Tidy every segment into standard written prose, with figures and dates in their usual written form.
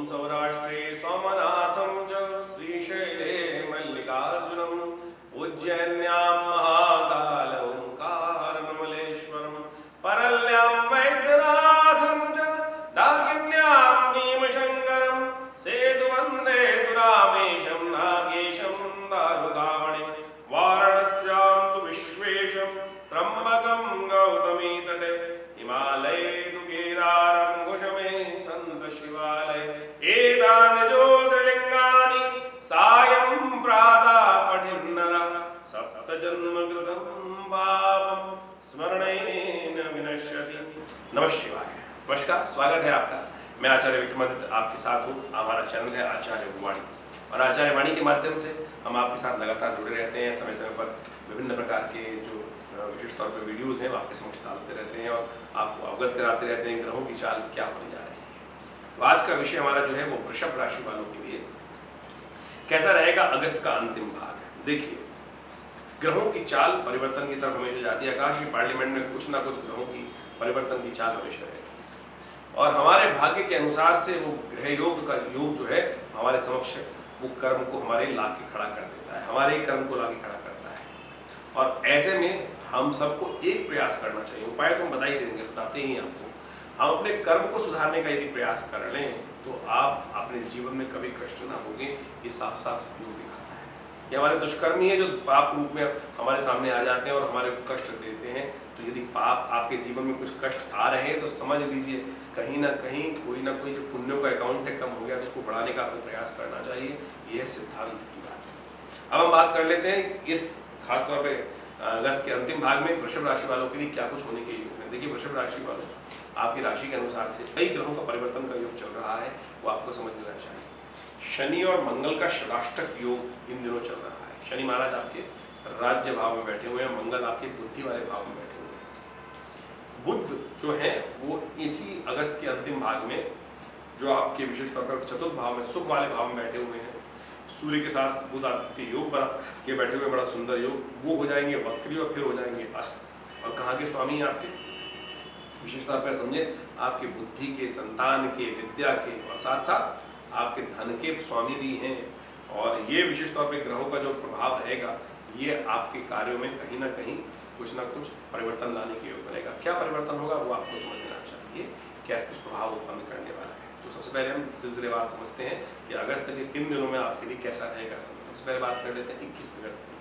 सौराष्ट्रे सोमनाथं च श्रीशैले मल्लिकार्जुनं उज्जैन्यां महाकाल ओंकारमलेश्वरं परल्यां वैद्यनाथं च डाकिन्यां भीमशङ्करं सेतुवन्दे दुरामेशं नागेशं दारुकावणे वाराणस्यां तु विश्वेशं त्र्यम्बकं गौतमी तटे हिमालये तु केदारं घुषमे सन्त शिवालय एतानि ज्योतिर्लिङ्गानि सायं प्रातः पठिन्नरः सप्तजन्मकृतं पापं स्मरणेन विनश्यति। नमः शिवाय। नमस्कार, स्वागत है आपका। मैं आचार्य विक्रमादित्य आपके साथ हूँ। हमारा चैनल है आचार्य वाणी और आचार्य वाणी के माध्यम से हम आपके साथ लगातार जुड़े रहते हैं। समय समय पर विभिन्न प्रकार के जो विशेष तौर पर वीडियोस हैं वो आपके समक्ष डालते रहते हैं और आपको अवगत कराते रहते हैं ग्रहों की चाल क्या होने जा रही है। तो आज का विषय हमारा जो है वो वृषभ राशि वालों के लिए कैसा रहेगा। अगस्त का अंतिम भाग है। देखिए, ग्रहों की चाल परिवर्तन की तरफ हमेशा जाती है। आकाशीय पार्लियामेंट में कुछ ना कुछ ग्रहों की परिवर्तन की चाल हमेशा रहती है और हमारे भाग्य के अनुसार से वो ग्रह योग का योग जो है हमारे समक्ष वो कर्म को हमारे ला के खड़ा कर देता है, हमारे कर्म को ला के खड़ा करता है। और ऐसे में हम सबको एक प्रयास करना चाहिए। उपाय तो हम बता ही देंगे, बताते ही आपको। हम अपने कर्म को सुधारने का यदि प्रयास कर लें तो आप अपने जीवन में कभी कष्ट ना होंगे। ये साफ साफ योग दिखाता है। ये हमारे दुष्कर्मी है जो पाप रूप में हमारे सामने आ जाते हैं और हमारे को कष्ट देते हैं। तो यदि पाप आपके जीवन में कुछ कष्ट आ रहे हैं तो समझ लीजिए कहीं ना कहीं कोई ना कोई जो पुण्यों का अकाउंट है कम हो गया, तो उसको बढ़ाने का आपको प्रयास करना चाहिए। यह सिद्धांत की बात है। अब हम बात कर लेते हैं इस खासतौर पर अगस्त के अंतिम भाग में वृषभ राशि वालों के लिए क्या कुछ होने के योग है। देखिए, वृषभ राशि वालों आपकी राशि के अनुसार से कई ग्रहों का परिवर्तन का योग चल रहा है, वो आपको समझ लेना चाहिए। शनि और मंगल का षडाष्टक योग इन दिनों चल रहा है। शनि महाराज आपके राज्य भाव में बैठे हुए हैं, मंगल आपके बुद्धि वाले भाव में बैठे हुए हैं। बुध जो है वो इसी अगस्त के अंतिम भाग में जो आपके विशेष तौर पर चतुर्थ भाव में सुख वाले भाव में बैठे हुए हैं। सूर्य के साथ बुध आदित्य योग बना के बैठे हुए, बड़ा सुंदर योग। वो हो जाएंगे वक्री और फिर हो जाएंगे अस्त। और कहाँ के स्वामी हैं आपके? विशेष तौर पर समझे आपके बुद्धि के, संतान के, विद्या के और साथ साथ आपके धन के स्वामी भी हैं। और ये विशेष तौर पर ग्रहों का जो प्रभाव रहेगा ये आपके कार्यों में कहीं ना कहीं कुछ ना कुछ परिवर्तन लाने के योग बनेगा। क्या परिवर्तन होगा वो आपको समझना चाहिए, क्या कुछ प्रभाव उत्पन्न करने वाला है। तो सबसे पहले हम सिलसिलेवार समझते हैं कि अगस्त के किन दिनों में आपके लिए कैसा रहेगा समय। सबसे पहले बात कर लेते हैं 21 अगस्त की।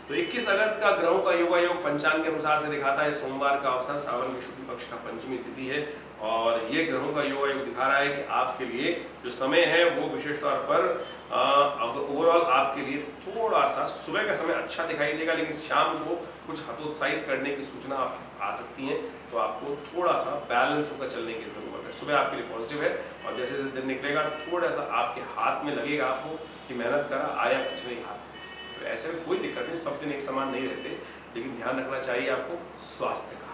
तो 21 अगस्त का ग्रहों का योगायोग पंचांग के अनुसार से दिखाता है सोमवार का अवसर, सावन के शुक्ल पक्ष का पंचमी तिथि है। और ये ग्रहों का योगायोग दिखा रहा है कि आपके लिए जो समय है वो विशेष तौर पर ओवरऑल आपके लिए थोड़ा सा सुबह का समय अच्छा दिखाई देगा, लेकिन शाम को कुछ हतोत्साहित करने की सूचना आ सकती है। तो आपको थोड़ा सा बैलेंस होकर चलने की जरूरत है। सुबह आपके लिए पॉजिटिव है और जैसे जैसे दिन निकलेगा थोड़ा सा आपके हाथ में लगेगा आपको कि मेहनत करा आया कुछ नहीं हाथ में। तो ऐसे में कोई दिक्कत नहीं, सब दिन एक समान नहीं रहते, लेकिन ध्यान रखना चाहिए आपको स्वास्थ्य का।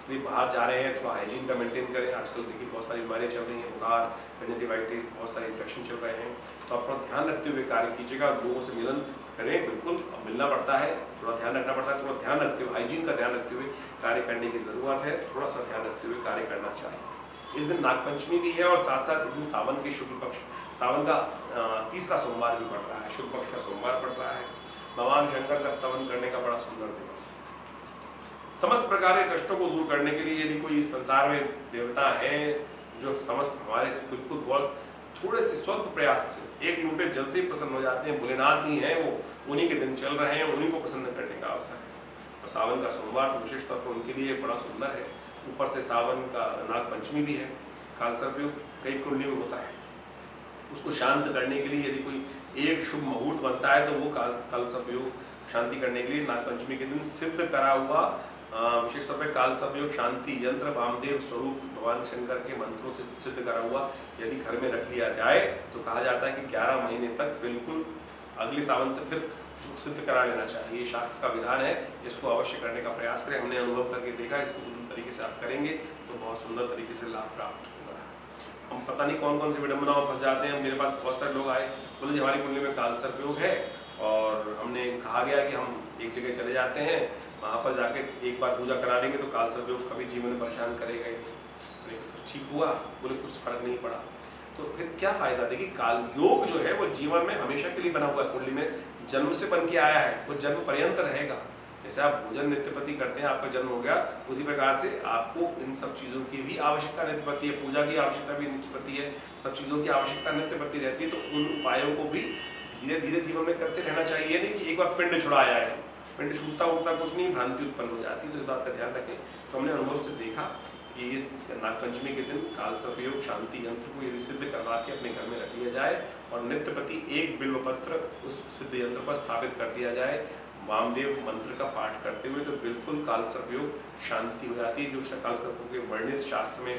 इसलिए बाहर जा रहे हैं तो हाइजीन का मेंटेन करें। आजकल देखिए बहुत सारी बीमारियां चल रही हैं, बुखार, कंजक्टिवाइटिस, बहुत सारे इन्फेक्शन चल रहे हैं। तो अपना ध्यान रखते हुए कार्य कीजिएगा। लोगों से मिलन करें, बिल्कुल मिलना पड़ता है, थोड़ा ध्यान रखना पड़ता है। थोड़ा ध्यान रखते हुए, हाइजीन का ध्यान रखते हुए कार्य करने की जरूरत है। थोड़ा सा ध्यान रखते हुए कार्य करना चाहिए। इस दिन नागपंचमी भी है और साथ साथ इस दिन सावन के शुक्ल पक्ष, सावन का तीसरा सोमवार भी पड़ रहा है, शुक्ल पक्ष का सोमवार पड़ रहा है। भगवान शंकर का स्तवन करने का बड़ा सुंदर दिवस। समस्त प्रकार के कष्टों को दूर करने के लिए यदि कोई इस संसार में देवता है जो समस्त हमारे से बिल्कुल बहुत थोड़े से स्वल्प प्रयास से एक लोटे जल से ही प्रसन्न हो जाते हैं, भोलेनाथ ही हैं वो, उन्हीं के दिन चल रहे हैं, उन्हीं को प्रसन्न करने का अवसर है। और सावन का सोमवार तो विशेष तौर पर उनके लिए बड़ा सुंदर है। ऊपर से सावन का नागपंचमी भी है। कालसर्प योग कई कुंडलियों में होता है, उसको शांत करने के लिए यदि कोई एक शुभ मुहूर्त बनता है तो वो कालसर्प योग शांति करने के लिए नागपंचमी के दिन सिद्ध करा हुआ विशेष तौर पर कालसर्प योग शांति यंत्र वामदेव स्वरूप भगवान शंकर के मंत्रों से सिद्ध करा हुआ यदि घर में रख लिया जाए तो कहा जाता है कि 11 महीने तक बिल्कुल अगले सावन से फिर सिद्ध करा लेना चाहिए। ये शास्त्र का विधान है, इसको अवश्य करने का प्रयास करें। हमने अनुभव करके देखा, इसको सुंदर तरीके से आप करेंगे तो बहुत सुंदर तरीके से लाभ प्राप्त होगा। हम पता नहीं कौन कौन सी विडम्बनाओं में फंस जाते हैं। मेरे पास बहुत सारे लोग आए, बोले जी हमारी कुंडली में कालसर्प योग है और हमने कहा गया कि हम एक जगह चले जाते हैं, वहाँ पर जाके एक बार पूजा करा लेंगे तो कालसर्प योग कभी जीवन में परेशान करेगा ही नहीं। कुछ ठीक हुआ? बोले कुछ फर्क नहीं पड़ा। तो फिर क्या फायदा? देखिए काल योग जो है वो जीवन में हमेशा के लिए बना हुआ है, कुंडली में जन्म से बन के आया है, वो जन्म पर्यंत रहेगा। जैसे आप भोजन नित्यपति करते हैं, आपका जन्म हो गया, उसी प्रकार से आपको इन सब चीज़ों की भी आवश्यकता नित्यपति है, पूजा की आवश्यकता भी नित्यपति है, सब चीज़ों की आवश्यकता नित्यपति रहती है। तो उन उपायों को भी धीरे धीरे जीवन में करते रहना चाहिए। नहीं कि एक बार पिंड छुड़ाया है, पिंड छूटता उठता कुछ नहीं, भ्रांति उत्पन्न हो जाती है। तो इस बात का ध्यान रखें। तो हमने अनुभव से देखा कि इस नागपंचमी के दिन काल सर्पयोग शांति यंत्र को यदि सिद्ध करवा के अपने घर में रख लिया जाए और नित्यपति एक बिल्व पत्र उस सिद्ध यंत्र पर स्थापित कर दिया जाए वामदेव मंत्र का पाठ करते हुए, तो बिल्कुल काल सर्पयोग शांति हो जाती है। जो काल सर्पों के वर्णित शास्त्र में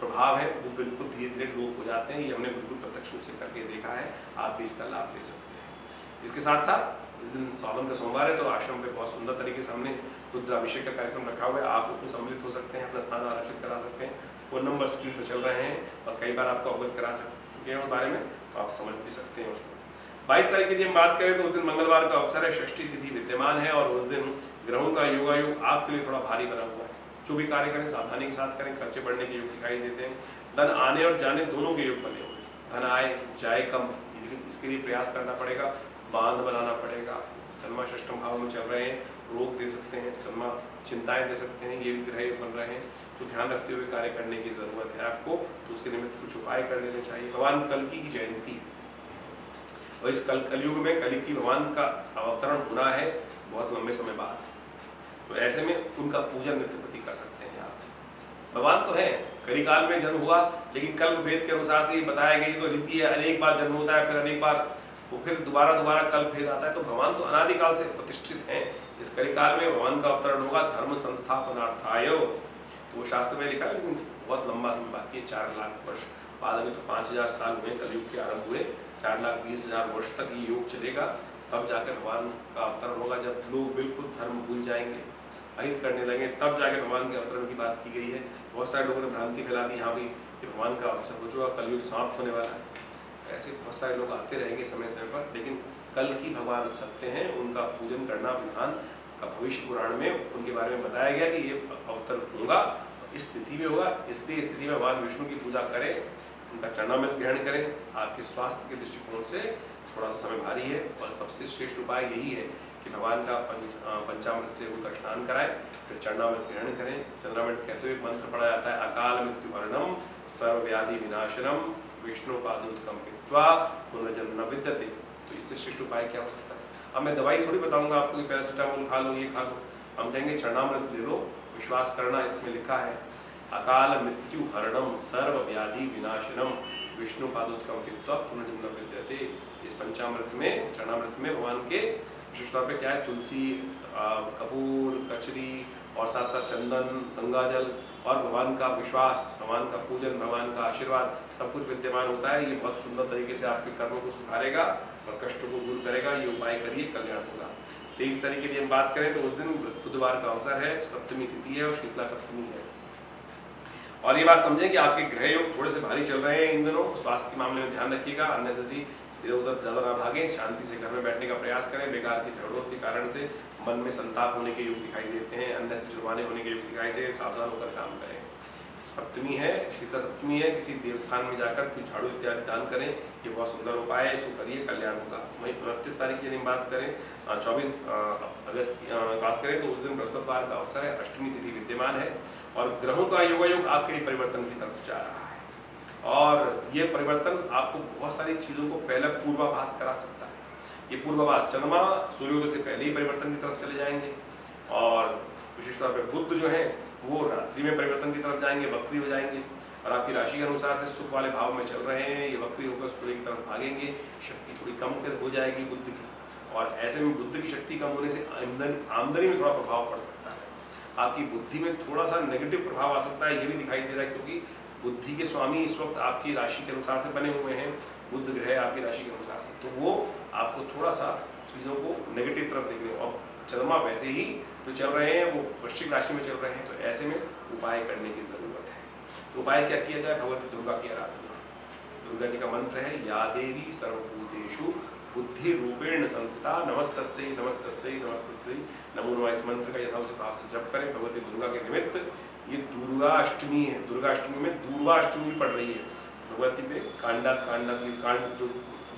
प्रभाव है वो बिल्कुल धीरे धीरे लोप हो जाते हैं। ये हमने बिल्कुल प्रत्यक्ष रूप से करके देखा है, आप भी इसका लाभ ले सकते हैं। इसके साथ साथ इस दिन सावन का सोमवार है, तो आश्रम पे बहुत सुंदर तरीके से हमने रुद्राभिषेक का कार्यक्रम रखा हुआ है। आप उसमें सम्मिलित हो सकते हैं, अपना स्थान आरक्षित करा सकते हैं। फ़ोन नंबर स्क्रीन पर चल रहे हैं और कई बार आपको अवगत करा चुके हैं उस बारे में, तो आप समझ भी सकते हैं उसको। 22 तारीख की यदि हम बात करें तो उस दिन मंगलवार का अवसर है, षष्ठी तिथि विद्यमान है और उस दिन ग्रहों का योगायोग आपके लिए थोड़ा भारी बना हुआ है। जो भी कार्य करें सावधानी के साथ करें, खर्चे बढ़ने के योग दिखाई देते हैं। धन आने और जाने दोनों के योग बने हुए हैं, धन आए जाए कम, इसके लिए प्रयास करना पड़ेगा, बांध बनाना पड़ेगा। जन्मा षष्ठम भाव में चल रहे हैं, रोग दे सकते हैं, जन्मा चिंताएं दे सकते हैं, ये भी ग्रह बन रहे हैं। तो ध्यान रखते हुए कार्य करने की जरूरत है आपको। तो उसके निमित्त कुछ उपाय कर लेने चाहिए। भगवान कल्कि की जयंती है और इस कलयुग में कल्कि भगवान का अवतरण होना है बहुत लंबे समय बाद। तो ऐसे में उनका पूजन नित्यपति कर सकते हैं आप। भगवान तो है, कलिकाल में जन्म हुआ, लेकिन कल्प वेद के अनुसार से बताया गया तो रीति है, अनेक बार जन्म होता है, फिर अनेक बार वो फिर दोबारा कल्प भेद आता है। तो भगवान तो अनादिकाल से प्रतिष्ठित हैं। इस कलिकाल में भगवान का अवतरण होगा धर्म संस्थापनार्थाय, तो वो शास्त्र में लिखा है, लेकिन बहुत लंबा समय बाकी है, 4 लाख वर्ष बाद में। तो 5000 साल हुए कलयुग के आरंभ हुए, 4,20,000 वर्ष तक ये योग चलेगा। तब जाकर भगवान का अवतरण होगा, जब लोग बिल्कुल धर्म भूल जाएंगे, अहित करने लगे, तब जाके भगवान के अवतरण की बात की गई है। बहुत सारे लोगों ने भ्रांति फैला दी यहाँ भी कि भगवान का अवसर हो चुका, कलयुग समाप्त होने वाला है। ऐसे बहुत सारे लोग आते रहेंगे समय समय पर, लेकिन कल की भगवान सत्य हैं, उनका पूजन करना विधान का भविष्य पुराण में उनके बारे में बताया गया कि ये अवतरण होगा, इस स्थिति में होगा। इसलिए स्थिति में भगवान विष्णु की पूजा करें, उनका चरणामृत ग्रहण करें। आपके स्वास्थ्य के दृष्टिकोण से थोड़ा सा समय भारी है और सबसे श्रेष्ठ उपाय यही है कि भगवान का पंचामृत से उनका स्नान कराएं, फिर चरणामृत ग्रहण करें। चरणामृत कहते हुए मंत्र पढ़ा जाता है, अकाल मृत्यु हरणम सर्वव्याधि विनाशनम विष्णु पादोत्कम पित्वा पुनर्जन्म न विद्यते। तो इससे श्रेष्ठ उपाय क्या हो सकता है? अब मैं दवाई थोड़ी बताऊंगा आपको कि पैरासिटामोल खा लो, ये खा लो। हम कहेंगे चरणामृत ले लो, विश्वास करना, इसमें लिखा है अकाल मृत्यु हरणम सर्व व्याधि विनाशनम विष्णु पादोत्कम पित्वा पुनर्जन्म न विद्यते। इस पंचामृत में, चरणामृत में भगवान के विशेष तौर पे क्या है, तुलसी, कपूर, कचरी और साथ साथ चंदन, गंगा जल और भगवान का विश्वास, भगवान का पूजन, भगवान का आशीर्वाद सब कुछ विद्यमान होता है। ये बहुत सुंदर तरीके से आपके कर्मों को सुधारेगा और कष्टों को दूर करेगा। ये उपाय करिए, कल्याण होगा। 23 तारीख की हम बात करें तो उस दिन बुधवार का अवसर है, सप्तमी तिथि है और शीतला सप्तमी है। और ये बात समझें कि आपके ग्रह योग थोड़े से भारी चल रहे हैं इन दिनों। स्वास्थ्य के मामले में ध्यान रखिएगा, अननेसेसरी इधर उधर ज़्यादा ना भागें, शांति से घर में बैठने का प्रयास करें। बेकार के झगड़ों के कारण से मन में संताप होने के योग दिखाई देते हैं, अननेसेसरी जुर्माने होने के योग दिखाई देते हैं, सावधान होकर काम करें। सप्तमी है, शीतला सप्तमी है, किसी देवस्थान में जाकर कुछ झाड़ू इत्यादि दान करें, ये बहुत सुंदर उपाय है, इसको करिए, कल्याण होगा। वहीं 29 तारीख की यदि बात करें, 24 अगस्त की बात करें तो उस दिन बृहस्पतिवार का अवसर है, अष्टमी तिथि विद्यमान है और ग्रहों का योगायोग आपके लिए परिवर्तन की तरफ जा रहा है। और ये परिवर्तन आपको बहुत सारी चीज़ों को पहले पूर्वाभास करा सकता है। ये पूर्वाभास, चंद्रमा सूर्योदय से पहले ही परिवर्तन की तरफ चले जाएंगे और विशेष तौर पर बुध जो है वो रात्रि में परिवर्तन की तरफ जाएंगे, वक्री हो जाएंगे और आपकी राशि के अनुसार से सुख वाले भाव में चल रहे हैं। ये वक्री होकर सूर्य की तरफ भागेंगे, शक्ति थोड़ी कम हो जाएगी बुध की, और ऐसे में बुध की शक्ति कम होने से आमदनी में थोड़ा प्रभाव पड़ सकता है। आपकी बुद्धि में थोड़ा सा नेगेटिव प्रभाव आ सकता है, ये भी दिखाई दे रहा है, क्योंकि बुद्धि के स्वामी इस वक्त आपकी राशि के अनुसार से बने हुए हैं, बुध ग्रह आपकी राशि के अनुसार से, तो वो आपको थोड़ा सा चीज़ों को नेगेटिव तरफ देखने, और चंद्रमा वैसे ही जो चल रहे हैं वो वृश्चिक राशि में चल रहे हैं, तो ऐसे में उपाय करने की जरूरत है। तो उपाय क्या किया जाए? भगवती दुर्गा की आराधना। दुर्गा जी का मंत्र है, या देवी सर्वभूतेषु बुद्धि रूपेण संस्थिता नमस्तस्यै नमस्तस्यै नमस्तस्यै नमो नमः। इस मंत्र का यथाउचित भाव से जप करें भगवती दुर्गा के निमित्त। ये दुर्गा अष्टमी है, दुर्गा अष्टमी में दूर्वा अष्टमी पड़ रही है। भगवती पे कांडात कांडात ये कांड जो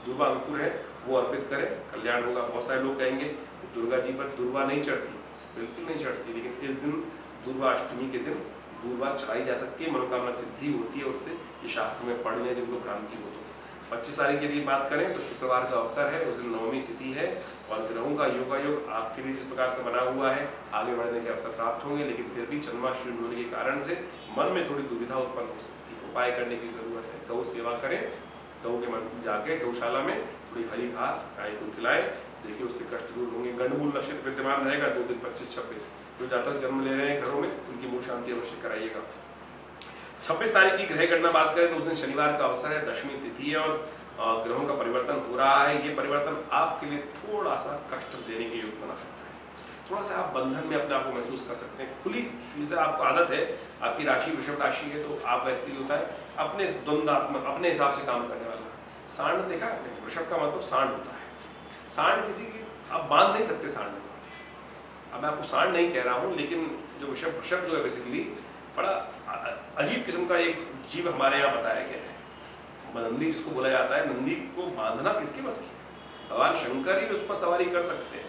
दुर्वा अंकुर है वो अर्पित करें, कल्याण होगा। बहुत सारे लोग कहेंगे दुर्गा जी पर दुर्वा नहीं चढ़ती, बिल्कुल नहीं चढ़ती, लेकिन इस दिन दुर्वा अष्टमी के दिन दुर्वा चढ़ाई जा सकती है, मनोकामना सिद्धि होती है उससे। ये शास्त्र में पढ़ लें जिनको भ्रांति हो तो। 25 तारीख के लिए बात करें तो शुक्रवार का अवसर है, उस दिन नवमी तिथि है और ग्रहों का योगायोग आपके लिए जिस प्रकार का बना हुआ है आगे बढ़ने के अवसर प्राप्त होंगे, लेकिन फिर भी चंद्रमाष्टमी होने के कारण से मन में थोड़ी दुविधा उत्पन्न हो सकती है। उपाय करने की जरूरत है, गौ सेवा करें, गौ के मन जाके गौशाला में थोड़ी हरी घास गाय को खिलाए, देखिए उससे कष्ट दूर होंगे। गंडमूल नक्षत्र विद्यमान रहेगा 2 दिन 25-26, जो जातक जन्म ले रहे हैं घरों में उनकी मूल शांति अवश्य कराइएगा। 26 तारीख की ग्रह गणना बात करें तो उस दिन शनिवार का अवसर है, दशमी तिथि है और ग्रहों का परिवर्तन हो रहा है। ये परिवर्तन आपके लिए थोड़ा सा कष्ट देने के योग बना सकता है, थोड़ा सा आप बंधन में अपने आप को महसूस कर सकते हैं। खुली जैसे आपको आदत है, आपकी राशि वृषभ राशि है तो आप व्यक्ति होता है अपने द्वंद्वात्मक अपने हिसाब से काम करने वाला। सांड देखा आपने, वृषभ का मतलब सांड होता है। सांड किसी की आप बांध नहीं सकते सांड को। अब मैं आपको सांड नहीं कह रहा हूँ, लेकिन जो वृषभ जो है बेसिकली बड़ा अजीब किस्म का एक जीव हमारे यहाँ बताया गया है। नंदी जिसको बोला जाता है, नंदी को बांधना किसके बस की? भगवान शंकर ही उस पर सवारी कर सकते हैं,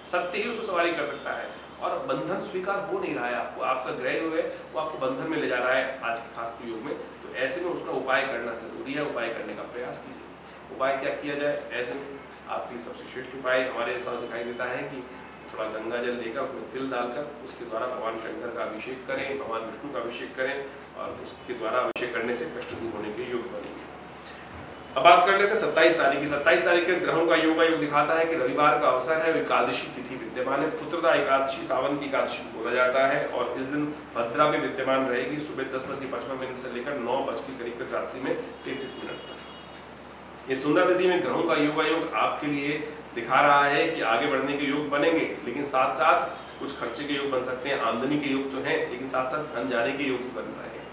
सत्य ही उस पर सवारी कर सकता है और बंधन स्वीकार हो नहीं रहा है आपको। आपका ग्रह जो है वो आपको बंधन में ले जा रहा है आज के खास योग में, तो ऐसे में उसका उपाय करना जरूरी है। उपाय करने का प्रयास कीजिए। उपाय क्या किया जाए ऐसे में? आपके लिए सबसे श्रेष्ठ उपाय हमारे साथ दिखाई देता है कि थोड़ा गंगा जल लेकर उसमें तिल डालकर उसके द्वारा भगवान शंकर का अभिषेक करें, भगवान विष्णु का अभिषेक करें और उसके द्वारा अभिषेक करने से कष्ट दूर होने के योग बनेंगे। अब बात कर लेते हैं 27 तारीख की। 27 तारीख के ग्रहों का योग दिखाता है कि रविवार का अवसर है, एकादशी तिथि विद्यमान है। पुत्रदा एकादशी सावन की एकादशी बोला जाता है और इस दिन भद्रा भी विद्यमान रहेगी सुबह 10:55 से लेकर 9 करीब रात्रि में 33 मिनट तक। ये सुंदर तिथि में ग्रहों का योग आपके लिए दिखा रहा है कि आगे बढ़ने के योग बनेंगे, लेकिन साथ साथ कुछ खर्चे के योग बन सकते हैं। आमदनी के योग तो हैं, लेकिन साथ साथ धन जाने के योग भी बन रहे हैं,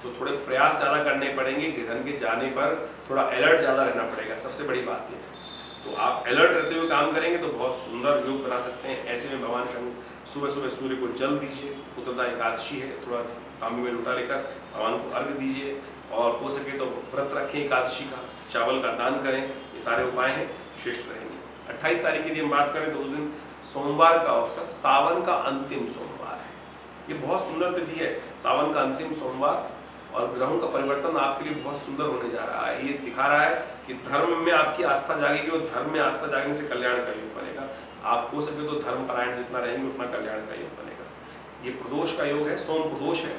तो थोड़े प्रयास ज़्यादा करने पड़ेंगे कि धन के जाने पर थोड़ा अलर्ट ज़्यादा रहना पड़ेगा। सबसे बड़ी बात यह है, तो आप अलर्ट रहते हुए काम करेंगे तो बहुत सुंदर योग बना सकते हैं। ऐसे में भगवान शंकर सुबह सुबह सूर्य को जल दीजिए, पुत्रदा एकादशी है, थोड़ा तांबे में लोटा लेकर भगवान को अर्घ दीजिए और हो सके तो व्रत रखें एकादशी का, चावल का दान करें। ये सारे उपाय हैं, श्रेष्ठ रहेंगे। 28 तारीख के लिए हम बात करें तो उस दिन सोमवार का अवसर, सावन का अंतिम सोमवार है। ये बहुत सुंदर तिथि है, सावन का अंतिम सोमवार, और ग्रहों का परिवर्तन आपके लिए बहुत सुंदर होने जा रहा है। ये दिखा रहा है कि धर्म में आपकी आस्था जागेगी और धर्म में आस्था जागने से कल्याण का योग बनेगा। आप हो सके तो धर्म परायण जितना रहेंगे उतना कल्याण का योग बनेगा। ये प्रदोष का योग है, सोम प्रदोष है,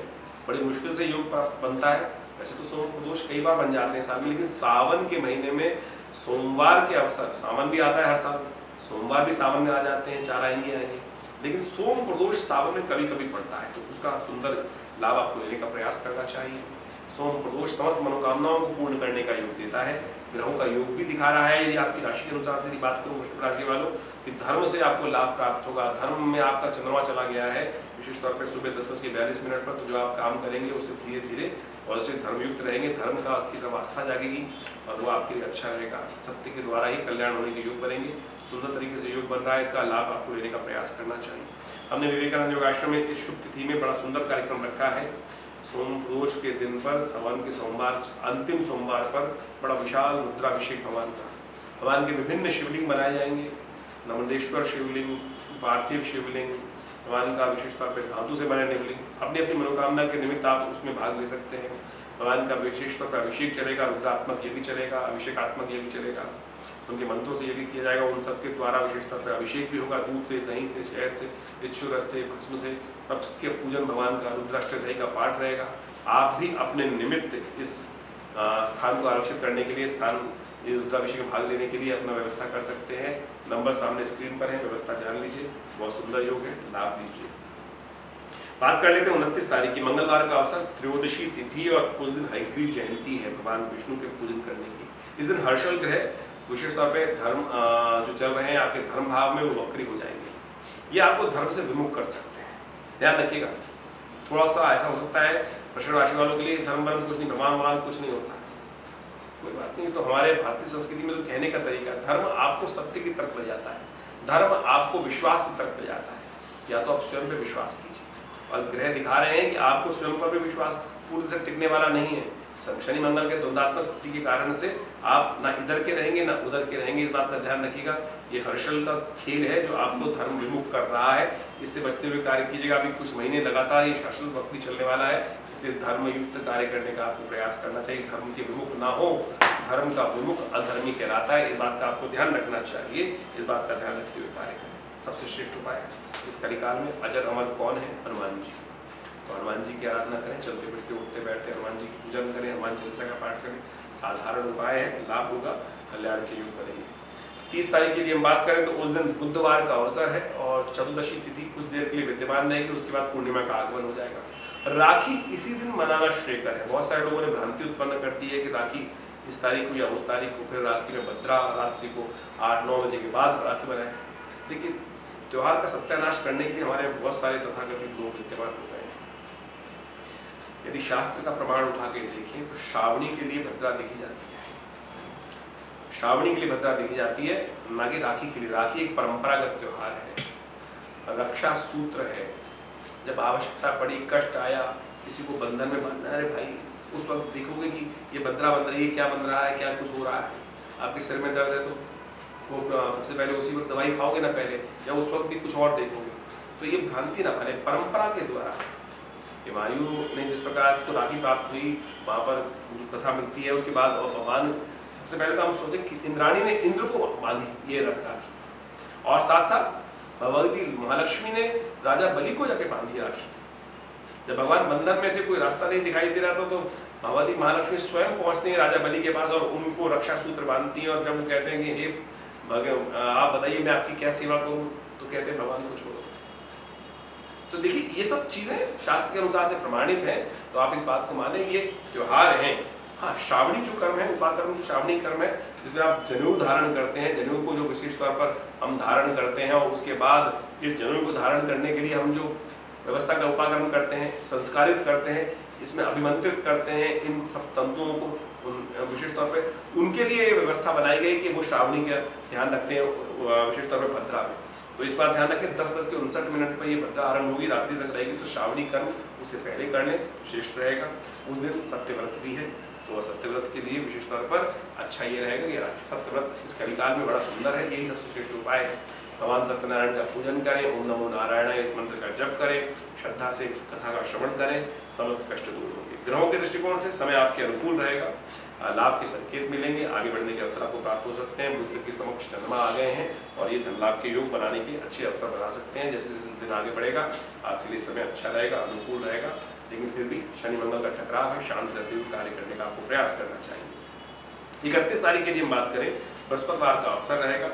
बड़ी मुश्किल से योग बनता है। वैसे तो सोम प्रदोष कई बार बन जाते हैं साल में, लेकिन सावन के महीने में सोमवार के अवसर, सावन भी आता है हर साल, सोमवार भी सावन में आ जाते हैं, 4 आएंगे, लेकिन सोम प्रदोष सावन में कभी कभी पड़ता है, तो उसका सुंदर लाभ आपको लेने का प्रयास करना चाहिए। सोम प्रदोष समस्त मनोकामनाओं को पूर्ण करने का योग देता है। ग्रहों का योग भी दिखा रहा है। यदि आपकी राशि के अनुसार से बात करूँ वृषभ राशि वालों कि धर्म से आपको लाभ प्राप्त होगा। धर्म में आपका चंद्रमा चला गया है विशेष तौर पर सुबह 10:42 पर, तो जो आप काम करेंगे उससे धीरे धीरे और उससे धर्मयुक्त रहेंगे, धर्म का की तरफ आस्था जागेगी और वो आपके लिए अच्छा रहेगा। सत्य के द्वारा ही कल्याण होने के योग बनेंगे। सुंदर तरीके से योग बन रहा है, इसका लाभ आपको लेने का प्रयास करना चाहिए। हमने विवेकानंद योगाश्रम में इस शुभ तिथि में बड़ा सुंदर कार्यक्रम रखा है। सोम प्रदोष के दिन पर, सावन के सोमवार अंतिम सोमवार पर बड़ा विशाल रुद्राभिषेक भगवान के विभिन्न शिवलिंग बनाए जाएंगे। नमदेश्वर शिवलिंग, पार्थिव शिवलिंग, भगवान का विशेष तौर पर धातु से बने शिवलिंग, अपनी अपनी मनोकामना के निमित्त आप उसमें भाग ले सकते हैं। भगवान का विशेष तौर पर अभिषेक चलेगा, रुद्रात्मक ये भी चलेगा, अभिषेकात्मक ये भी चलेगा, उनके मंत्रों से ये भी किया जाएगा। उन सबके द्वारा विशेष तौर पर अभिषेक भी होगा, दूध से, दही से, शहद से, इच्छु रस से, भस्म से, सबके पूजन भगवान का रुद्राष्टक का पाठ रहेगा। आप भी अपने निमित्त इस स्थान को आरक्षित करने के लिए, स्थान ये रुद्राभिषेक में भाग लेने के लिए अपना व्यवस्था कर सकते हैं। नंबर सामने स्क्रीन पर है, व्यवस्था जान लीजिए। बहुत सुंदर योग है, लाभ लीजिए। बात कर लेते हैं 29 तारीख की, मंगलवार का अवसर, त्रयोदशी तिथि और उस दिन हयग्रीव जयंती है भगवान विष्णु के पूजन करने की। इस दिन हर्षल ग्रह विशेष तौर पे धर्म जो चल रहे हैं आपके धर्म भाव में वो वक्री हो जाएंगे। ये आपको धर्म से विमुख कर सकते हैं, ध्यान रखिएगा। थोड़ा सा ऐसा हो सकता है वृषभ राशि वालों के लिए धर्म वर्म कुछ नहीं, भगवान कुछ नहीं होता, कोई बात नहीं। तो हमारे भारतीय संस्कृति में तो कहने का तरीका, धर्म आपको सत्य की तरफ ले जाता है, धर्म आपको विश्वास की तरफ ले जाता है। या तो आप स्वयं पे विश्वास कीजिए, और ग्रह दिखा रहे हैं कि आपको स्वयं पर भी विश्वास पूर्ण से टिकने वाला नहीं है, शनि मंगल के द्वंद्वात्मक स्थिति के कारण से आप ना इधर के रहेंगे ना उधर के रहेंगे, इस बात का ध्यान रखिएगा। ये हर्षल का खेल है जो आपको धर्म विमुख कर रहा है, इससे बचते हुए कार्य कीजिएगा। अभी कुछ महीने लगातार ये हर्षल वक्री चलने वाला है, इसलिए धर्मयुक्त कार्य करने का आपको प्रयास करना चाहिए। धर्म के विमुख ना हो, धर्म का विमुख अधर्मी कहलाता है, इस बात का आपको ध्यान रखना चाहिए। इस बात का ध्यान रखते हुए कार्य करें। सबसे श्रेष्ठ उपाय है इस कलिकाल में अजर अमर कौन है? हनुमान जी। तो हनुमान जी की आराधना करें, चलते फिरते उठते बैठते हनुमान जी की पूजन करें, हनुमान चालीसा का पाठ करें। साधारण उपाय है, लाभ होगा, कल्याण के योग करेंगे। 30 तारीख की हम बात करें तो उस दिन बुधवार का अवसर है और चतुर्दशी तिथि कुछ देर के लिए विद्यमान रहेगी, उसके बाद पूर्णिमा का आगमन हो जाएगा। राखी इसी दिन मनाना श्रेयकर है। बहुत सारे लोगों ने भ्रांति उत्पन्न कर दी है कि राखी इस तारीख को या उस तारीख को, फिर राखी में भद्रा रात्रि को 8-9 बजे के बाद राखी बनाए। देखिए, त्योहार का सत्यानाश करने के लिए हमारे बहुत सारे तथाकथित लोग विद्यमान हो गए हैं। यदि शास्त्र का प्रमाण उठा के देखें तो श्रावणी के लिए भद्रा देखी जाती है, श्रावणी के लिए भद्रा देखी जाती है, ना कि राखी के लिए। राखी एक परंपरागत त्योहार है, रक्षा सूत्र है। जब आवश्यकता पड़ी, कष्ट आया, किसी को बंधन में बांधना, अरे भाई उस वक्त देखोगे कि ये भद्रा बंध रही है, क्या बन रहा है, क्या कुछ हो रहा है। आपके सिर में दर्द है तो सबसे पहले उसी वक्त दवाई खाओगे ना पहले, या उस वक्त भी कुछ और देखोगे। तो ये भ्रांति ना बने। परंपरा के द्वारा हिमायू ने जिस प्रकार को राखी प्राप्त हुई, वहाँ पर जो कथा मिलती है, उसके बाद भगवान सबसे पहले तो हम सोचे कि इंद्राणी ने इंद्र को बांधी ये राखी, और साथ साथ भगवती महालक्ष्मी ने राजा बलि को जाके बांधी राखी। जब भगवान बंधन में थे, कोई रास्ता नहीं दिखाई दे रहा था, तो भगवती महालक्ष्मी स्वयं पहुंचती है राजा बलि के पास और उनको रक्षा सूत्र बांधती है। और जब वो कहते हैं कि हे आप बताइए मैं आपकी क्या सेवा करूं, तो कहते हैं भगवान को छोड़ो। तो देखिए, ये सब चीजें शास्त्र के अनुसार से प्रमाणित हैं, तो आप इस बात को माने, ये त्योहार हैं। हाँ, श्रावणी जो कर्म है, उपाकर्म जो श्रावणी कर्म है, जिसमें आप जनेऊ धारण करते हैं, जनेऊ को जो विशेष तौर पर हम धारण करते हैं, और उसके बाद इस जनेऊ को धारण करने के लिए हम जो व्यवस्था का उपाकर्म करते हैं, संस्कारित करते हैं, इसमें अभिमंत्रित करते हैं इन सब तंतुओं को, विशेष तौर पे उनके लिए व्यवस्था बनाई गई कि वो श्रावणी का ध्यान रखते हैं, विशेष तौर पर भद्रा में। तो इस बात ध्यान रखें, 10:59 पर ये भद्रा आरंभ होगी, रात्रि तक रहेगी। तो श्रावणी कर्म उससे पहले कर लें तो श्रेष्ठ रहेगा। उस दिन सत्यव्रत भी है, तो सत्यव्रत के लिए विशेष तौर पर अच्छा ये रहेगा कि सत्यव्रत इस कलिकाल में बड़ा सुंदर है। यही सबसे श्रेष्ठ उपाय है। भगवान सत्यनारायण का पूजन करें, ओम नमो नारायण इस मंत्र का जप करें, श्रद्धा से इस कथा का श्रवण करें, समस्त कष्ट दूर होंगे। ग्रहों के दृष्टिकोण से समय आपके अनुकूल रहेगा, लाभ के संकेत मिलेंगे, आगे बढ़ने के अवसर आपको प्राप्त हो सकते हैं। बुद्ध के समक्ष चंद्रमा आ गए हैं और ये धन लाभ के योग बनाने के अच्छे अवसर बना सकते हैं। जैसे जैसे दिन आगे बढ़ेगा आपके लिए समय अच्छा रहेगा, अनुकूल रहेगा, लेकिन फिर भी शनि मंगल का टकराव है, शांत रहते हुए कार्य करने का आपको प्रयास करना चाहिए। 31 तारीख के लिए हम बात करें, बृहस्पतिवार का अवसर रहेगा,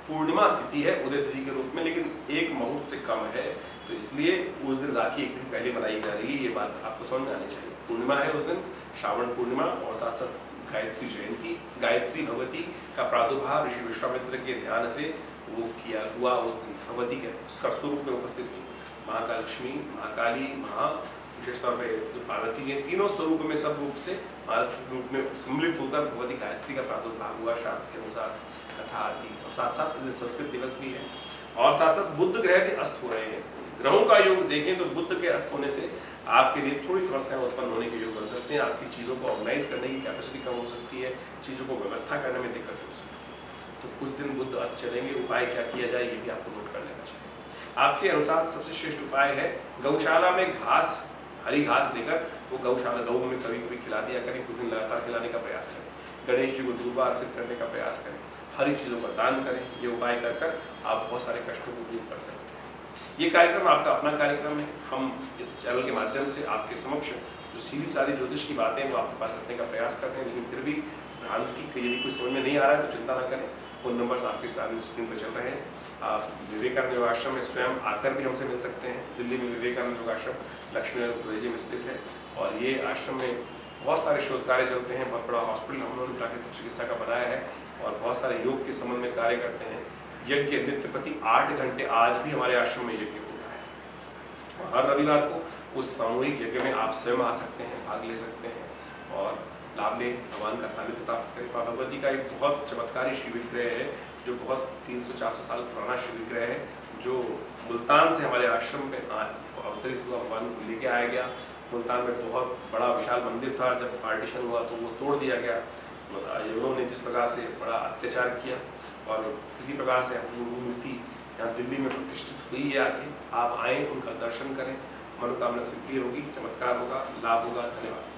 पूर्णिमा तिथि है उदय तिथि के रूप में, लेकिन एक मुहूर्त से कम है, तो इसलिए उस दिन राखी एक दिन पहले बनाई जा रही है। ये बात आपको समझ में आनी चाहिए। पूर्णिमा है उस दिन, श्रावण पूर्णिमा, और साथ साथ गायत्री जयंती, गायत्री भगवती का प्रादुर्भाव ऋषि विश्वामित्र के ध्यान से वो किया हुआ। उस दिन भगवती के उसका स्वरूप में उपस्थित हुई महाकालक्ष्मी, महाकाली, विशेष तौर पर जो पार्वती जी, तीनों स्वरूप में सब रूप से महालक्ष्मी रूप में सम्मिलित होकर भगवती गायत्री का प्रादुर्भाव हुआ। शास्त्र के अनुसार कथा आती है, और साथ साथ संस्कृत दिवस भी है, और साथ साथ बुध ग्रह भी अस्त हो रहे हैं। ग्रहों का योग देखें तो बुध के अस्त होने से आपके लिए थोड़ी समस्याएं उत्पन्न होने के योग बन सकते हैं। आपकी चीज़ों को ऑर्गेनाइज करने की कैपेसिटी कम हो सकती है, चीज़ों को व्यवस्था करने में दिक्कत हो सकती है। तो कुछ दिन बुध अस्त चलेंगे, उपाय क्या किया जाए ये भी आपको नोट कर लेना चाहिए। आपके अनुसार सबसे श्रेष्ठ उपाय है गौशाला में घास, हरी घास लेकर वो गौशाला गौ में कभी कभी खिला दिया करें, कुछ दिन लगातार खिलाने का प्रयास करें। गणेश जी को दूर्वा अर्पित करने का प्रयास करें, हरी चीज़ों का दान करें। ये उपाय कर आप बहुत सारे कष्टों को दूर कर सकते हैं। ये कार्यक्रम आपका अपना कार्यक्रम है। हम इस चैनल के माध्यम से आपके समक्ष जो सीधी सारी ज्योतिष की बातें वो आपके पास रखने का प्रयास करते हैं, लेकिन फिर भी भ्रांति यदि कुछ समझ में नहीं आ रहा है तो चिंता ना करें। फ़ोन नंबर्स आपके सामने स्क्रीन पर चल रहे हैं। आप विवेकानंद योगाश्रम में स्वयं आकर भी हमसे मिल सकते हैं। दिल्ली में विवेकानंद योगाश्रम लक्ष्मीनगर कॉलेज में स्थित है, और ये आश्रम में बहुत सारे शोध कार्य चलते हैं। बहुत बड़ा हॉस्पिटल हम लोगों ने प्राकृतिक चिकित्सा का बनाया है, और बहुत सारे योग के संबंध में कार्य करते हैं। यज्ञ नित्य प्रति 8 घंटे आज भी हमारे आश्रम में यज्ञ होता है, और हर रविवार को उस सामूहिक यज्ञ में आप स्वयं आ सकते हैं, भाग ले सकते हैं और लाभ लें, भगवान का सानिध्य प्राप्त करें। भगवती का एक बहुत चमत्कारी शिव विग्रह है, जो बहुत 300-400 साल पुराना शिव विग्रह है, जो मुल्तान से हमारे आश्रम में अवतरित हुआ, भगवान को लेके आया गया, मुल्तान में बहुत बड़ा विशाल मंदिर था, जब पार्टीशन हुआ तो वो तोड़ दिया गया। उन्होंने जिस प्रकार से बड़ा अत्याचार किया और किसी प्रकार से अपनी मूर्ति यहाँ दिल्ली में प्रतिष्ठित हुई है। आके आप आएँ, उनका दर्शन करें, मनोकामना सिद्धि होगी, चमत्कार होगा, लाभ होगा। धन्यवाद।